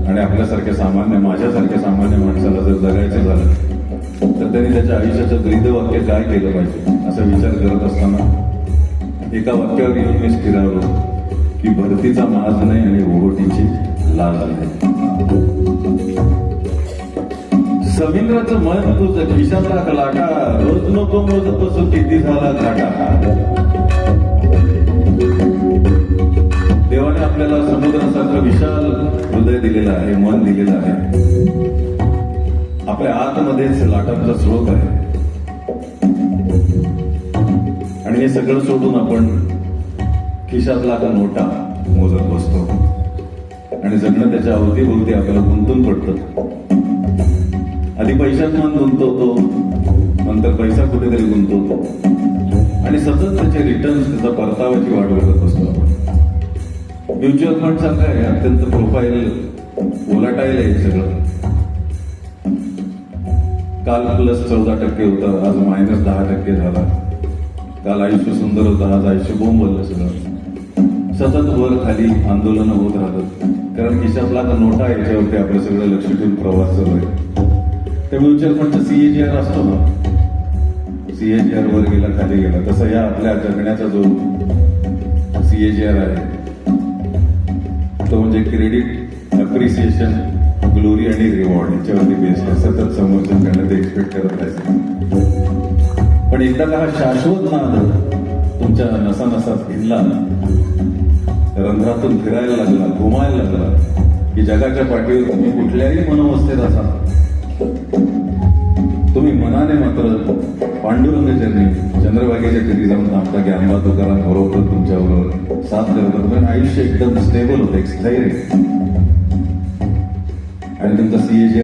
आणि आपल्यासारख्या सामान्य, माझ्यासारख्या सामान्य माणसाला जर जगायचं झालं तर त्यांनी त्याच्या आयुष्याचं ब्रीदवाक्य काय केलं पाहिजे असा विचार करत असताना एका वाक्यावर येऊन मी स्थिरावलो की भरतीचा माज नाही आणि ओहोटीची लाज नाही. समिंद्राचं मन तुझं खिशातला लाटा, रोज नको मोजत बसू किती झाला घाटा. देवाने आपल्याला समुद्रासारखं विशाल हृदय दिलेलं आहे, मन दिलेलं आहे. आपल्या आतमध्येच लाटांचा स्रोत आहे आणि हे सगळं सोडून आपण खिशातला का नोटा मोजत बसतो आणि जगणं त्याच्या अवतीभोवती आपल्याला गुंतून पडतं. आधी पैशात मन गुंतवतो, नंतर पैसा कुठेतरी गुंतवतो आणि सतत त्याचे रिटर्न्स, त्याचा परताव्याची वाट बघत असतो आपण. म्युच्युअल फंड सारखं आहे, अत्यंत प्रोफाईल वोलाटाईल आहे सगळं. काल +14% होतं, आज -10% झाला. काल आयुष्य सुंदर होतं, आज आयुष्य बोंबललं सगळं. सतत वर खाली आंदोलनं होत राहतात कारण खिशातला आता नोटा याच्यावरती आपलं सगळं लक्ष ठेवून प्रवास चालू आहे. त्या म्युच्युअल फंडचा CAGR असतो ना, CAGR वर गेला खाली गेला, तसं या आपल्या जगण्याचा जो CAGR आहे तो म्हणजे क्रेडिट, अप्रिसिएशन, ग्लोरी आणि रिवॉर्ड याच्यावरती बेस्ड आहे. सतत समोरच्याकडनं ते एक्सपेक्ट करत राहायचं. पण एकदा का हा शाश्वत नाद तुमच्या नसानसात भिनला, रंध्रातून फिरायला लागला, घुमायला लागला की जगाच्या पाठीवर तुम्ही कुठल्याही मनोवस्थेत असाल, तुम्ही मनाने मात्र पांडुरंग चरणी चंद्रभागेच्या तिथे जाऊन थांबता की आंबा तुकाराम बरोबर तुमच्याबरोबर साथ करतात. पण आयुष्य एकदम स्टेबल होतं, एक स्थैर्य आणि तुमचा CAGR